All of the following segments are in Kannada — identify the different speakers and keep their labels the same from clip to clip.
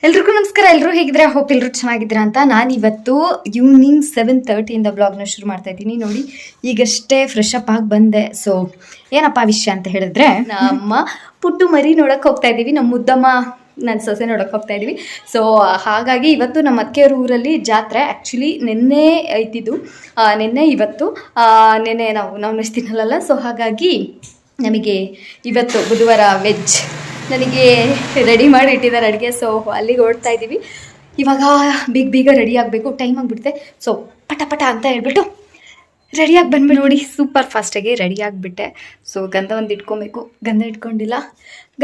Speaker 1: ಎಲ್ರಿಗೂ ನಮಸ್ಕಾರ. ಎಲ್ಲರೂ ಹೇಗಿದ್ರೆ ಹೋಪ್ ಎಲ್ಲರೂ ಚೆನ್ನಾಗಿದ್ದೀರಾ ಅಂತ. ನಾನು ಇವತ್ತು ಈವ್ನಿಂಗ್ 7:30 ಬ್ಲಾಗ್ನ ಶುರು ಮಾಡ್ತಾ ಇದ್ದೀನಿ. ನೋಡಿ, ಈಗಷ್ಟೇ ಫ್ರೆಶ್ ಅಪ್ ಆಗಿ ಬಂದೆ. ಸೊ ಏನಪ್ಪ ವಿಷಯ ಅಂತ ಹೇಳಿದ್ರೆ, ನಮ್ಮ ಪುಟ್ಟು ಮರಿ ನೋಡಕ್ಕೆ ಹೋಗ್ತಾ ಇದ್ದೀವಿ. ನಮ್ಮ ಮುದ್ದಮ್ಮ ನನ್ನ ಸೊಸೆ ನೋಡಕ್ಕೆ ಹೋಗ್ತಾ ಇದ್ದೀವಿ. ಸೊ ಹಾಗಾಗಿ ಇವತ್ತು ನಮ್ಮ ಅಕ್ಕೆಯವ್ರ ಊರಲ್ಲಿ ಜಾತ್ರೆ. ಆ್ಯಕ್ಚುಲಿ ನಿನ್ನೆ ಐತಿದ್ದು, ನಿನ್ನೆ ಇವತ್ತು ನಿನ್ನೆ ನಾವು ನಾನ್ ವೆಜ್ ತಿನ್ನಲ್ಲ. ಸೊ ಹಾಗಾಗಿ ನಮಗೆ ಇವತ್ತು ಬುಧವಾರ ವೆಜ್ ನನಗೆ ರೆಡಿ ಮಾಡಿ ಇಟ್ಟಿದ್ದಾರೆ ಅಡುಗೆ. ಸೊ ಅಲ್ಲಿಗೆ ಓಡ್ತಾ ಇದ್ದೀವಿ. ಇವಾಗ ಬೇಗ ರೆಡಿ ಆಗಬೇಕು, ಟೈಮ್ ಆಗಿಬಿಡುತ್ತೆ. ಸೊ ಪಟ ಅಂತ ಹೇಳ್ಬಿಟ್ಟು ರೆಡಿಯಾಗಿ ಬಂದ್ಬಿಟ್ಟು ನೋಡಿ, ಸೂಪರ್ ಫಾಸ್ಟಾಗಿ ರೆಡಿ ಆಗಿಬಿಟ್ಟೆ. ಸೊ ಗಂಧ ಒಂದು ಇಟ್ಕೊಬೇಕು, ಗಂಧ ಇಟ್ಕೊಂಡಿಲ್ಲ.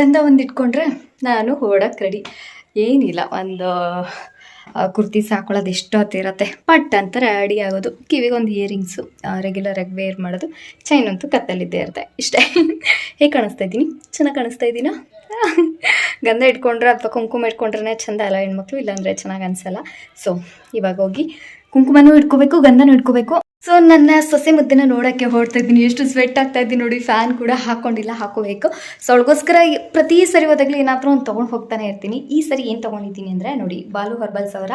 Speaker 1: ಗಂಧ ಒಂದು ಇಟ್ಕೊಂಡ್ರೆ ನಾನು ಹೊರಡಕ್ಕೆ ರೆಡಿ. ಏನಿಲ್ಲ, ಒಂದು ಕುರ್ತಿ ಸಾಕೊಳ್ಳೋದು ಎಷ್ಟು ಹೊತ್ತಿರುತ್ತೆ, ಪಟ್ ಅಂತ ರೆಡಿ ಆಗೋದು. ಕಿವಿಗೆ ಒಂದು ಇಯರಿಂಗ್ಸು ರೆಗ್ಯುಲರಾಗಿ ವೇರ್ ಮಾಡೋದು, ಚೈನ್ ಅಂತೂ ಕತ್ತಲ್ಲಿದ್ದೇ ಇರುತ್ತೆ. ಇಷ್ಟೇ. ಹೇಗೆ ಕಾಣಿಸ್ತಾ ಇದ್ದೀನಿ? ಚೆನ್ನಾಗಿ ಕಾಣಿಸ್ತಾ ಇದ್ದೀನಾ? ಗಂಧ ಇಟ್ಕೊಂಡ್ರೆ ಅಥವಾ ಕುಂಕುಮ ಇಟ್ಕೊಂಡ್ರೆ ಚೆಂದ ಅಲ್ಲ ಹೆಣ್ಮಕ್ಳು, ಇಲ್ಲಾಂದರೆ ಚೆನ್ನಾಗಿ ಅನಿಸಲ್ಲ. ಸೊ ಇವಾಗ ಹೋಗಿ ಕುಂಕುಮನೂ ಇಟ್ಕೋಬೇಕು, ಗಂಧನೂ ಇಟ್ಕೋಬೇಕು. ಸೊ ನನ್ನ ಸೊಸೆ ಮುದ್ದೆನ ನೋಡೋಕ್ಕೆ ಹೊರಡ್ತಾ ಇದ್ದೀನಿ. ಎಷ್ಟು ಸ್ವೆಟ್ ಆಗ್ತಾ ಇದ್ದೀನಿ ನೋಡಿ. ಫ್ಯಾನ್ ಕೂಡ ಹಾಕ್ಕೊಂಡಿಲ್ಲ, ಹಾಕೋಬೇಕು. ಸೊ ಅವಳಿಗೋಸ್ಕರ ಪ್ರತಿ ಸರಿ ಹೋದಾಗಲೂ ಏನಾದರೂ ಒಂದು ತೊಗೊಂಡು ಹೋಗ್ತಾನೆ ಇರ್ತೀನಿ. ಈ ಸರಿ ಏನು ತೊಗೊಂಡಿದ್ದೀನಿ ಅಂದರೆ ನೋಡಿ, ಬಾಲು ಹರ್ಬಲ್ಸ್ ಅವರ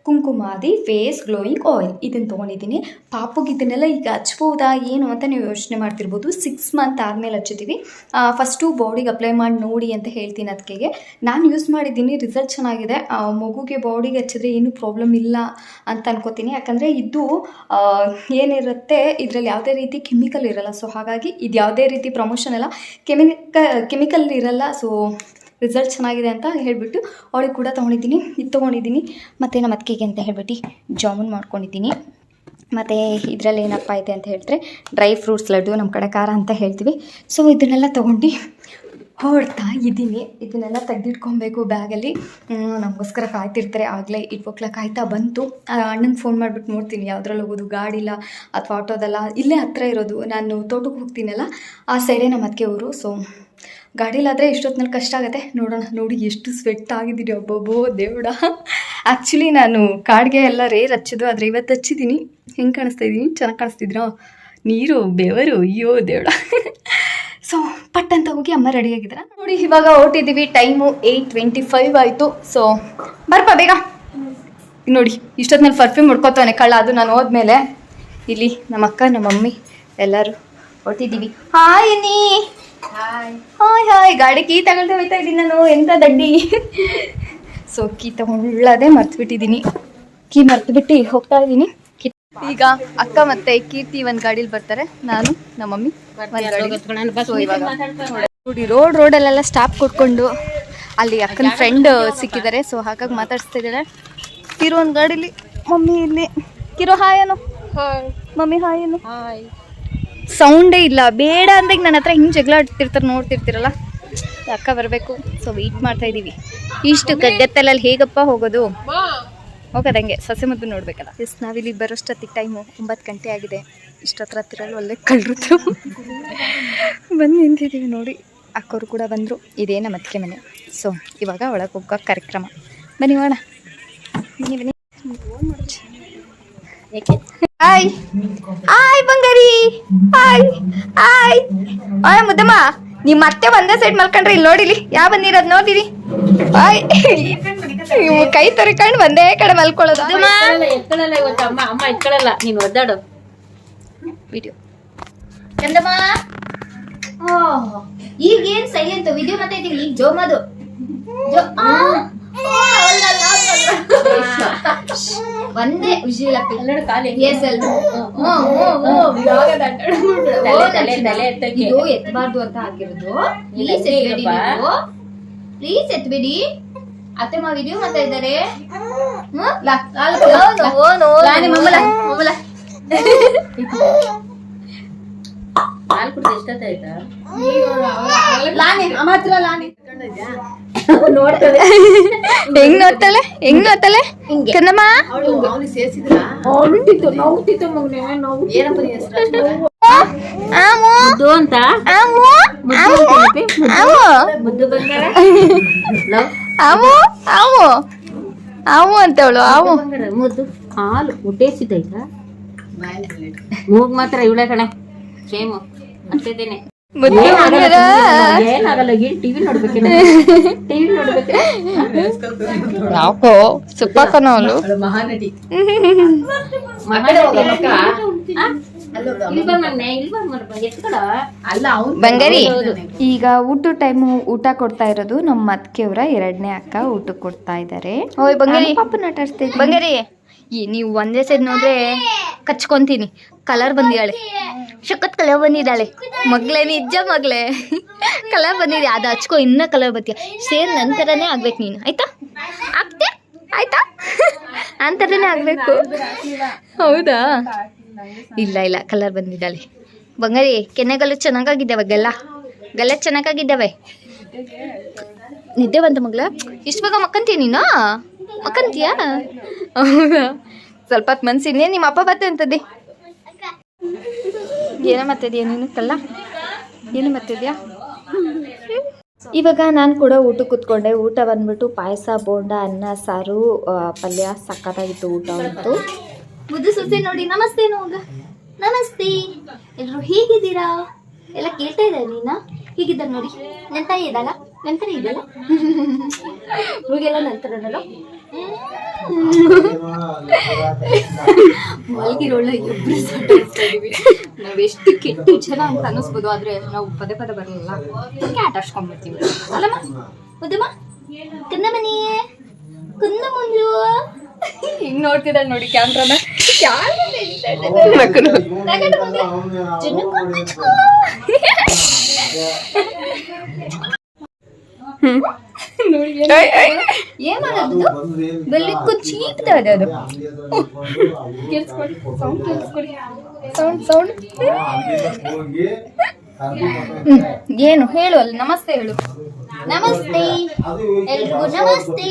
Speaker 1: ಕುಂಕುಮಾದಿ ಫೇಸ್ ಗ್ಲೋಯಿಂಗ್ ಆಯಿಲ್ ಇದನ್ನು ತೊಗೊಂಡಿದ್ದೀನಿ. ಪಾಪುಗೆ ಇದನ್ನೆಲ್ಲ ಈಗ ಹಚ್ಬೋದಾ ಏನು ಅಂತ ನೀವು ಯೋಚನೆ ಮಾಡ್ತಿರ್ಬೋದು. 6 ಮಂತ್ ಆದಮೇಲೆ ಹಚ್ಚಿದ್ದೀವಿ. ಫಸ್ಟು ಬಾಡಿಗೆ ಅಪ್ಲೈ ಮಾಡಿ ನೋಡಿ ಅಂತ ಹೇಳ್ತೀನಿ. ಅದಕ್ಕೆ ನಾನು ಯೂಸ್ ಮಾಡಿದ್ದೀನಿ, ರಿಸಲ್ಟ್ ಚೆನ್ನಾಗಿದೆ. ಮಗುಗೆ ಬಾಡಿಗೆ ಹಚ್ಚಿದ್ರೆ ಏನೂ ಪ್ರಾಬ್ಲಮ್ ಇಲ್ಲ ಅಂತ ಅನ್ಕೋತೀನಿ. ಯಾಕಂದರೆ ಇದು ಏನಿರುತ್ತೆ, ಇದರಲ್ಲಿ ಯಾವುದೇ ರೀತಿ ಕೆಮಿಕಲ್ ಇರಲ್ಲ. ಸೊ ಹಾಗಾಗಿ ಇದು ಯಾವುದೇ ರೀತಿ ಪ್ರಮೋಷನ್ ಅಲ್ಲ, ಕೆಮಿಕಲ್ ಇರಲ್ಲ. ಸೊ ರಿಸಲ್ಟ್ ಚೆನ್ನಾಗಿದೆ ಅಂತ ಹೇಳಿಬಿಟ್ಟು ಅವಳಿಗೆ ಕೂಡ ತೊಗೊಂಡಿದ್ದೀನಿ. ಇದು ತೊಗೊಂಡಿದ್ದೀನಿ. ಮತ್ತು ನಮ್ಮ ಅತ್ತಿಗೆಗೆ ಅಂತ ಹೇಳ್ಬಿಟ್ಟು ಜಾಮೂನ್ ಮಾಡ್ಕೊಂಡಿದ್ದೀನಿ. ಮತ್ತು ಇದರಲ್ಲಿ ಏನಪ್ಪ ಇದೆ ಅಂತ ಹೇಳಿದ್ರೆ ಡ್ರೈ ಫ್ರೂಟ್ಸ್ ಲಡ್ಡು, ನಮ್ಮ ಕಡೆ ಖಾರ ಅಂತ ಹೇಳ್ತೀವಿ. ಸೊ ಇದನ್ನೆಲ್ಲ ತೊಗೊಂಡು ಹೊರಡ್ತಾ ಇದ್ದೀನಿ. ಇದನ್ನೆಲ್ಲ ತೆಗೆದಿಟ್ಕೊಬೇಕು ಬ್ಯಾಗಲ್ಲಿ. ನಮಗೋಸ್ಕರ ಕಾಯ್ತಿರ್ತಾರೆ. ಆಗಲೇ ಇಟ್ಬೋಕ್ಲ ಕಾಯ್ತಾ ಬಂತು. ಅಣ್ಣಂಗೆ ಫೋನ್ ಮಾಡಿಬಿಟ್ಟು ನೋಡ್ತೀನಿ ಯಾವುದ್ರಲ್ಲಿ ಹೋಗೋದು, ಗಾಡಿ ಇಲ್ಲ ಅಥವಾ ಆಟೋದಲ್ಲ. ಇಲ್ಲೇ ಹತ್ತಿರ ಇರೋದು, ನಾನು ತೋಟಕ್ಕೆ ಹೋಗ್ತೀನಲ್ಲ ಆ ಸೈಡೇ ನಮ್ಮ ಅತ್ತಿಗೆ ಊರು. ಸೊ ಗಾಡೀಲಾದರೆ ಇಷ್ಟೊತ್ತಿನಲ್ಲಿ ಕಷ್ಟ ಆಗುತ್ತೆ. ನೋಡೋಣ. ನೋಡಿ ಎಷ್ಟು ಸ್ವೆಟ್ ಆಗಿದ್ದೀನಿ, ಒಬ್ಬೊಬ್ಬೋ ದೇವಡ. ಆ್ಯಕ್ಚುಲಿ ನಾನು ಕಾಡಿಗೆ ಎಲ್ಲ ರೇರ್ ಹಚ್ಚೋದು, ಆದರೆ ಇವತ್ತು ಹಚ್ಚಿದ್ದೀನಿ. ಹೆಂಗೆ ಕಾಣಿಸ್ತಾ ಇದ್ದೀನಿ? ಚೆನ್ನಾಗಿ ಕಾಣಿಸ್ತಿದ್ರಾ? ನೀರು ಬೆವರು, ಅಯ್ಯೋ ದೇವಡ. ಸೊ ಪಟ್ ಅಂತ ಹೋಗಿ ಅಮ್ಮ ರೆಡಿಯಾಗಿದ್ದಾರೆ ನೋಡಿ. ಇವಾಗ ಹೊರಟಿದ್ದೀವಿ. ಟೈಮು 8:25 ಆಯಿತು. ಸೊ ಬರ್ಪ ಬೇಗ. ನೋಡಿ ಇಷ್ಟೊತ್ತಿನಲ್ಲಿ ಪರ್ಫ್ಯೂಮ್ ಹೊಡ್ಕೊತಾನೆ ಕಳ್ಳ. ಅದು ನಾನು ಹೋದ್ಮೇಲೆ ಇಲ್ಲಿ ನಮ್ಮ ಅಕ್ಕ, ನಮ್ಮ ಮಮ್ಮಿ ಎಲ್ಲರೂ ಹೊರಟಿದ್ದೀವಿ. ಹಾಯ್ ನೀ. ಹಾಯ್. ಗಾಡಿ ಕೀ ತಗೊಳ್ತಾ ಹೋಗ್ತಾ ಇದ್ದೀನಿ ನಾನು. ಎಂಥ ದಡ್ಡಿ. ಸೊ ಕೀ ತಗೊಳ್ಳೋದೇ ಮರ್ತ್ಬಿಟ್ಟಿದ್ದೀನಿ. ಕೀ ಮರ್ತ್ಬಿಟ್ಟು ಹೋಗ್ತಾ ಇದ್ದೀನಿ. ಈಗ ಅಕ್ಕ ಮತ್ತೆ ಕೀರ್ತಿ ಒಂದು ಗಾಡೀಲಿ ಬರ್ತಾರೆ, ನಾನು ನಮ್ಮ ಮಮ್ಮಿ ನೋಡಿ. ರೋಡಲ್ಲೆಲ್ಲ ಸ್ಟಾಪ್ ಕೊಟ್ಕೊಂಡು ಅಲ್ಲಿ ಅಕ್ಕನ ಫ್ರೆಂಡ್ ಸಿಕ್ಕಿದ್ದಾರೆ. ಸೊ ಹಾಗಾಗಿ ಮಾತಾಡಿಸ್ತಾ ಇದ್ದಾರೆ. ಕಿರು ಒಂದು ಗಾಡೀಲಿ, ಮಮ್ಮಿ ಇಲ್ಲಿ. ಕಿರು ಹಾಯ್ ಅನು. ಮಮ್ಮಿ ಹಾಯ್ ಅನು. ಸೌಂಡೇ ಇಲ್ಲ. ಬೇಡ ಅಂದಾಗ ನನ್ನ ಹತ್ರ ಹಿಂಗೆ ಜಗಳ ಆಡ್ತಿರ್ತಾರೆ, ನೋಡ್ತಿರ್ತೀರಲ್ಲ. ಅಕ್ಕ ಬರಬೇಕು. ಸೊ ವೆಯ್ಟ್ ಮಾಡ್ತಾ ಇದ್ದೀವಿ. ಇಷ್ಟು ಗದ್ದೆತ್ತಲಲ್ಲಿ ಹೇಗಪ್ಪ ಹೋಗೋದು? ಹೋಗೋದಂಗೆ ಸೊಸೆ ಮುದ್ದು ನೋಡ್ಬೇಕಲ್ಲ. ಎಸ್, ನಾವಿಲ್ಲಿ ಬರೋಷ್ಟೊತ್ತಿಗೆ ಟೈಮು 9 ಗಂಟೆ ಆಗಿದೆ. ಇಷ್ಟೊತ್ತರ ಹತ್ತಿರಲ್ಲ ಒಳ್ಳೆ ಕಳ್ಳರು ಬಂದು ನಿಂತಿದ್ದೀವಿ ನೋಡಿ. ಅಕ್ಕವರು ಕೂಡ ಬಂದರು. ಇದೇ ನಮ್ಮ ಅತ್ತಿಗೆ ಮನೆ. ಸೊ ಇವಾಗ ಒಳಗೆ ಹೋಗೋ ಕಾರ್ಯಕ್ರಮ. ಬನ್ನಿ ಹೋಗೋಣ. ಬನ್ನಿ. ಹಾಯ್ ಹಾಯ್ ಬಂಗಾರಿ. ಹಾಯ್ ಮುದ್ದಮ್ಮ. ನಿಮ್ಮ ಮತ್ತೆ ಒಂದೇ ಸೈಡ್ ಮಲ್ಕೊಂಡ್ರೆ ಇಲ್ಲಿ ನೋಡಿಲಿ ಯಾವ ಬಂದಿರೋದು ನೋಡಿರಿ. ಹಾಯ್. ಕೈ ತೊರಿಕೊಂಡು ಒಂದೇ ಕಡೆ ಮಲ್ಕೊಳ್ಳೋದು. ವಿಡಿಯೋ
Speaker 2: ಈಗ ಏನ್ ಸೈಲೆಂಟ್ ವಿಡಿಯೋ ಮತ್ತೆ ಈಗ ಜೋಮದು ಒಂದೇ ವಿಷಯ ಇದು ಎತ್ತಬಾರ್ದು ಅಂತ ಹಾಕಿರೋದು. ಪ್ಲೀಸ್ ಎತ್ಬೇಡಿ. ಅತ್ತೆ ಮಾ ವಿಡಿಯೋ ಮಾಡ್ತಾ ಇದ್ದಾರೆ.
Speaker 1: ಹೆಂಗ್ ನೋಡ್ತಾಳೆ ಕನ್ನಮ್ಮ. ಆವು ಅಂತವಳು. ಆವು
Speaker 2: ಮುದ್ದು ಹಾಲು ಹುಟ್ಟೇಸಿದೈತ ಮೂಗ್ ಮಾತ್ರ ಇವಳೆ ಕಣೆ. ಸೇಮು ಅಂತಿದ್ದೇನೆ. ಏನಾಗಲ್ಲ ಏನ್ ಟಿವಿ ನೋಡ್ಬೇಕು
Speaker 1: ಯಾಕೋ ಸುಪ್ಪಾಕನವಳು
Speaker 2: ಮಹಾನಟಿ
Speaker 1: ಬಂಗಾರಿ. ಈಗ ಊಟ ಟೈಮು ಊಟ ಕೊಡ್ತಾ ಇರೋದು ನಮ್ಮ ಅತ್ತಿಗೆಯವರ 2ನೇ ಅಕ್ಕ ಊಟ ಕೊಡ್ತಾ ಇದ್ದಾರೆ. ಓಯ್ ಬಂಗಾರಿ, ಪಾಪನ ಆಟ ಆಡ್ತಾ ಇದ್ದೀನಿ. ಬಂಗಾರಿ, ನೀವು ಒಂದೇ ಸೈಡ್ ನೋಡ್ರೆ ಕಚ್ಕೊಂತೀನಿ. ಕಲರ್ ಬಂದಿದ್ದಾಳೆ, ಶಕತ್ ಕಲರ್ ಬಂದಿದ್ದಾಳೆ ಮಗ್ಲೇ, ನಿಜ ಮಗ್ಲೇ ಕಲರ್ ಬಂದಿದೆ. ಅದು ಹಚ್ಕೊ, ಇನ್ನೂ ಕಲರ್ ಬರ್ತೀಯ. ಸೇಮ್ ನಂತರನೇ ಆಗ್ಬೇಕು ನೀನು, ಆಯ್ತಾ? ಆಗ್ತೆ ಆಯ್ತಾ? ನಂತರನೇ ಆಗ್ಬೇಕು. ಹೌದಾ? ಇಲ್ಲ ಕಲರ್ ಬಂದಿದ್ದಾಳೆ. ಬಂಗಾರಿ, ಕೆನ್ನೆಗಲ್ಲು ಚೆನ್ನಾಗಿದ್ದಾವೆ, ಗಲ್ಲ ಚೆನ್ನಾಗಿದ್ದಾವೆ. ನಿದ್ದೆ ಬಂತ ಮಗ್ಲ? ಇಷ್ಟು ಬೇಗ ಮಕ್ಕಂತೀಯ ನೀನು? ಮಕ್ಕಂತೀಯ? ಹೌದಾ? ಸ್ವಲ್ಪ ಹೊತ್ತು ಮನ್ಸಿನೇ ನಿಮ್ಮ ಅಪ್ಪ ಬತ್ತೆ ಅಂತದ್ದಿ. ಏನೋ ಮತ್ತಿದ್ಯಾ ನೀನು ಕಲ್ಲ? ಏನು ಮತ್ತಿದ್ಯಾ? ಇವಾಗ ನಾನು ಕೂಡ ಊಟಕ್ಕೆ ಕೂತ್ಕೊಂಡೆ. ಊಟ ಬಂದ್ಬಿಟ್ಟು ಪಾಯಸ, ಬೋಂಡ, ಅನ್ನ, ಸಾರು, ಪಲ್ಯ. ಸಕ್ಕತ್ತಾಗಿತ್ತು ಊಟ ಅಂತೂ.
Speaker 2: ಮುದ್ದು ಸೊಸೆ ನೋಡಿ, ನಮಸ್ತೆ ನೋಗ. ನಮಸ್ತೆ ಎಲ್ರು, ಹೇಗಿದ್ದೀರಾ? ಎಲ್ಲ ಕೇಳ್ತಾ ಇದ್ದಾರೆ ನೀನ. ಹೀಗಿದ್ದಾಗ ನೋಡಿ, ನಂತರ ಇದಲ್ಲ ಹೂಗೆಲ್ಲ ನಂತರನಲ್ಲ ಮಲ್ಗಿರೋಳ ಇಬ್ಬರು ನಾವೆಷ್ಟು ಕೆಟ್ಟ ಜನ ಅಂತ ಅನ್ನಿಸ್ಬೋದು, ಆದ್ರೆ ನಾವು ಪದೇ ಬರಲಿಲ್ಲ, ಆಟ ಆಡ್ಸ್ಕೊಂಡ್ಬಿಡ್ತೀವಿ ಅಲ್ಲಮ್ಮ. ಮುದ್ದಮ್ಮ, ಕುಂದ ಮುಂದ್ರು ಹಿಂಗ್ ನೋಡ್ತಿದ್ದಾಳೆ ನೋಡಿ ಕ್ಯಾಮ್ರಾನ. ಏನ್ ಮಾಡೋದು? ಬೆಲ್ಲಿಕ್ಕೂ ಚೀಪ್ತದೆ ಅದು. ಕೇಳಿಸ್ಕೊಡಿ, ಸೌಂಡ್ ಏನು ಹೇಳು ಅಲ್ಲಿ. ನಮಸ್ತೆ ಹೇಳು. ನಮಸ್ತೆ ಎಲ್ರಿಗೂ, ನಮಸ್ತೆ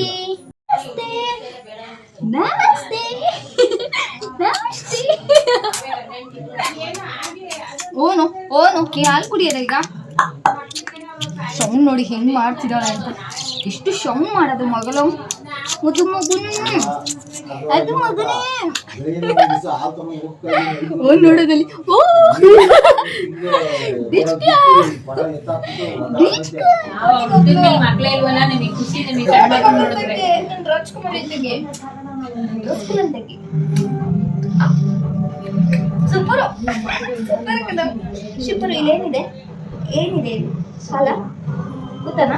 Speaker 2: ನಮಸ್ತೆ ನಮಸ್ತೆ. ಓನು ಹಾಲು ಕುಡಿಯೋದ ಈಗ? ಸೌಂಡ್ ನೋಡಿ ಹೆಂಗ್ ಮಾಡ್ತಿದ್ದಾಳೆ ಅಂತ. ಎಷ್ಟು ಸೌಂಡ್ ಮಾಡೋದು ಮಗಳು. ಅದು ಮಗನೇ ಓ ನೋಡೋದಲ್ಲಿ. ಓ ಸೂಪರ್. ಇಲ್ಲೇನಿದೆ? ಏನಿದೆ ಸಾಲ ಗೊತ್ತಾನ?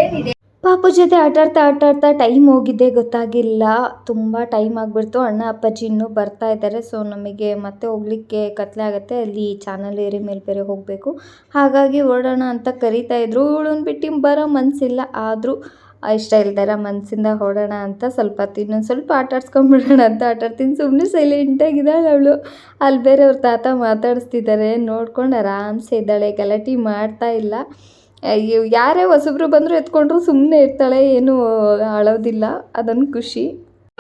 Speaker 2: ಏನಿದೆ?
Speaker 1: ಪಾಪು ಜೊತೆ ಆಟಾಡ್ತಾ ಟೈಮ್ ಹೋಗಿದ್ದೆ ಗೊತ್ತಾಗಿಲ್ಲ. ತುಂಬ ಟೈಮ್ ಆಗಿಬಿಡ್ತು. ಅಣ್ಣ ಅಪ್ಪಾಜಿ ಇನ್ನೂ ಬರ್ತಾ ಇದ್ದಾರೆ. ಸೊ ನಮಗೆ ಮತ್ತೆ ಹೋಗ್ಲಿಕ್ಕೆ ಕತ್ಲೆ ಆಗುತ್ತೆ. ಅಲ್ಲಿ ಚಾನಲ್ ಏರಿ ಮೇಲೆ ಬೇರೆ ಹೋಗಬೇಕು. ಹಾಗಾಗಿ ಹೊರಡೋಣ ಅಂತ ಕರಿತಾ ಇದ್ರು. ಇವಳನ್ನ ಬಿಟ್ಟು ಬರೋ ಮನಸ್ಸಿಲ್ಲ. ಆದರೂ ಇಷ್ಟ ಇಲ್ದಾರ ಮನಸ್ಸಿಂದ ಹೊರಡೋಣ ಅಂತ ಇನ್ನೊಂದು ಸ್ವಲ್ಪ ಆಟಾಡ್ಸ್ಕೊಂಡ್ಬಿಡೋಣ ಅಂತ ಆಟಾಡ್ತೀನಿ. ಸುಮ್ಮನೆ ಸೈಲೆಂಟಾಗಿದ್ದಾಳೆ ಅವಳು. ಅಲ್ಲಿ ಬೇರೆ ಅವ್ರ ತಾತ ಮಾತಾಡಿಸ್ತಿದ್ದಾರೆ. ನೋಡ್ಕೊಂಡು ಆರಾಮ್ಸೆ ಇದ್ದಾಳೆ, ಗಲಾಟೆ ಮಾಡ್ತಾ ಇಲ್ಲ. ಯಾರೇ ಹೊಸಬ್ರು ಬಂದರೂ ಎತ್ಕೊಂಡ್ರು ಸುಮ್ಮನೆ ಇರ್ತಾಳೆ, ಏನು ಅಳೋದಿಲ್ಲ. ಅದೊಂದು ಖುಷಿ.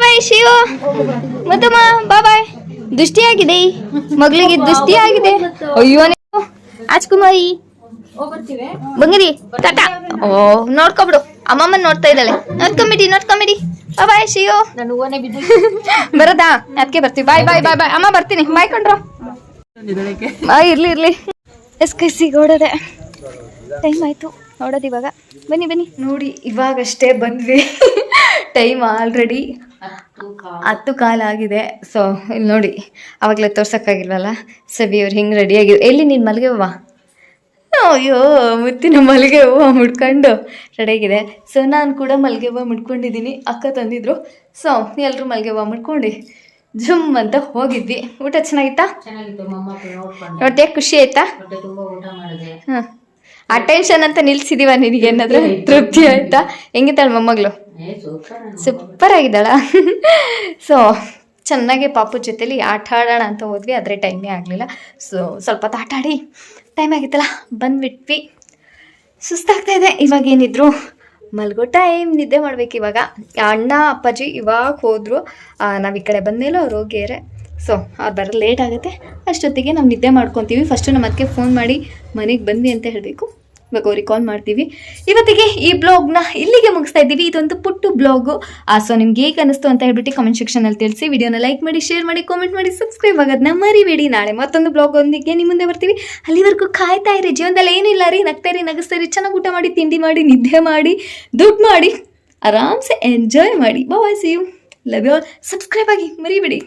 Speaker 2: ಬಾಯ್ ಶಿವ, ಮತ್ತಮ್ಮ ಬಾಯ್. ದೃಷ್ಟಿಯಾಗಿದೆ ಮಗಳಿಗೆ, ದೃಷ್ಟಿಯಾಗಿದೆ. ಅಯ್ಯೋ ರಾಜ್ಕುಮಾರಿ ಬಂಗಿರಿ ಟಾಟ. ಓ ನೋಡ್ಕೊಬಿಡು, ಅಮ್ಮಮ್ಮನ್ ನೋಡ್ತಾ ಇದ್ದಾಳೆ. ನೋಡ್ಕೊಂಬಿಡಿ. ಬಾಯ್ ಶಿವ. ಬರೋದಾ? ಅದಕ್ಕೆ ಬರ್ತೀವಿ. ಬಾಯ್. ಅಮ್ಮ ಬರ್ತೀನಿ. ಬಾಯ್ ಕಂಡ್ರು. ಇರ್ಲಿ ಎಸ್ಕೈಸಿಗೆ ಓಡೋದೆ. ಟೈಮ್ ಆಯಿತು ನೋಡೋದು ಇವಾಗ. ಬನ್ನಿ
Speaker 1: ನೋಡಿ, ಇವಾಗಷ್ಟೇ ಬಂದ್ವಿ. ಟೈಮ್ ಆಲ್ರೆಡಿ 10:15 ಆಗಿದೆ. ಸೊ ಇಲ್ಲಿ ನೋಡಿ, ಆವಾಗಲೇ ತೋರ್ಸೋಕ್ಕಾಗಿಲ್ವಲ್ಲ. ಸಬಿ ಅವ್ರು ಹಿಂಗೆ ರೆಡಿಯಾಗಿ. ಎಲ್ಲಿ ನೀನು ಮಲ್ಲಿಗೆ ಹೂವು? ಅಯ್ಯೋ ಮುತ್ತಿನ ಮಲ್ಲಿಗೆ ಹೂವು ಮುಡ್ಕೊಂಡು ರೆಡಿಯಾಗಿದೆ. ಸೊ ನಾನು ಕೂಡ ಮಲ್ಲಿಗೆ ಹೂವು ಮುಡ್ಕೊಂಡಿದ್ದೀನಿ. ಅಕ್ಕ ತಂದಿದ್ರು. ಸೊ ಎಲ್ಲರೂ ಮಲ್ಲಿಗೆ ಹೂವು ಮುಡ್ಕೊಂಡು ಜುಮ್ ಅಂತ ಹೋಗಿದ್ವಿ. ಊಟ ಚೆನ್ನಾಗಿತ್ತಾ? ನೋಡ್ದೆ, ಖುಷಿ ಆಯ್ತಾ? ಹಾಂ, ಆ ಟೆನ್ಷನ್ ಅಂತ ನಿಲ್ಸಿದೀವ. ನಿನಗೇನಾದ್ರೂ ತೃಪ್ತಿ ಆಯ್ತಾ? ಹೆಂಗಿದ್ದಾಳೆ ಮೊಮ್ಮಗಳು? ಸೂಪರ್ ಆಗಿದ್ದಾಳ. ಸೊ ಚೆನ್ನಾಗಿ ಪಾಪು ಜೊತೆಲಿ ಆಟ ಆಡೋಣ ಅಂತ ಹೋದ್ವಿ, ಆದರೆ ಟೈಮೇ ಆಗಲಿಲ್ಲ. ಸೊ ಸ್ವಲ್ಪ ಹೊತ್ತು ಆಟ ಆಡಿ ಟೈಮ್ ಆಗಿತ್ತಲ್ಲ ಬಂದುಬಿಟ್ವಿ. ಸುಸ್ತಾಗ್ತಾಯಿದೆ. ಇವಾಗ ಏನಿದ್ರು ಮಲ್ಗೋ ಟೈಮ್, ನಿದ್ದೆ ಮಾಡ್ಬೇಕು ಇವಾಗ. ಅಣ್ಣ ಅಪ್ಪಾಜಿ ಇವಾಗ ಹೋದರು. ನಾವು ಈ ಕಡೆ ಬಂದಮೇಲೆ ಅವ್ರು ಹೋಗ್ಯಾರೆ. ಸೊ ಅವ್ರು ಬರೋದು ಲೇಟ್ ಆಗುತ್ತೆ. ಅಷ್ಟೊತ್ತಿಗೆ ನಾವು ನಿದ್ದೆ ಮಾಡ್ಕೊತೀವಿ. ಫಸ್ಟು ನಮ್ಮ ಅದಕ್ಕೆ ಫೋನ್ ಮಾಡಿ ಮನೆಗೆ ಬಂದು ಅಂತ ಹೇಳಬೇಕು. ಇವಾಗ ಅವ್ರಿಗೆ ಕಾಲ್ ಮಾಡ್ತೀವಿ. ಇವತ್ತಿಗೆ ಈ ಬ್ಲಾಗ್ನ ಇಲ್ಲಿಗೆ ಮುಗಿಸ್ತಾ ಇದ್ದೀವಿ. ಇದೊಂದು ಪುಟ್ಟು ಬ್ಲಾಗು. ಸೊ ನಿಮ್ಗೆ ಹೇಗೆ ಅನಿಸ್ತು ಅಂತ ಹೇಳ್ಬಿಟ್ಟು ಕಮೆಂಟ್ ಸೆಕ್ಷನಲ್ಲಿ ತಿಳಿಸಿ. ವಿಡಿಯೋನ ಲೈಕ್ ಮಾಡಿ, ಶೇರ್ ಮಾಡಿ, ಕಾಮೆಂಟ್ ಮಾಡಿ, ಸಬ್ಸ್ಕ್ರೈಬ್ ಆಗೋದನ್ನ ಮರಿಬೇಡಿ. ನಾಳೆ ಮತ್ತೊಂದು ಬ್ಲಾಗ್ ಒಂದಿಗೆ ನಿಮ್ಮ ಮುಂದೆ ಬರ್ತೀವಿ. ಅಲ್ಲಿವರೆಗೂ ಕಾಯ್ತಾ ಇರಿ. ಜೀವನದಲ್ಲಿ ಏನಿಲ್ಲ ರೀ, ನಗ್ತಾರಿ, ನಗಿಸ್ತಾರಿ, ಚೆನ್ನಾಗಿ ಊಟ ಮಾಡಿ, ತಿಂಡಿ ಮಾಡಿ, ನಿದ್ದೆ ಮಾಡಿ, ದುಡ್ಡು ಮಾಡಿ, ಆರಾಮ್ಸೆ ಎಂಜಾಯ್ ಮಾಡಿ. Bye, see you, love you all. Subscribe ಆಗಿ ಮರಿಬೇಡಿ.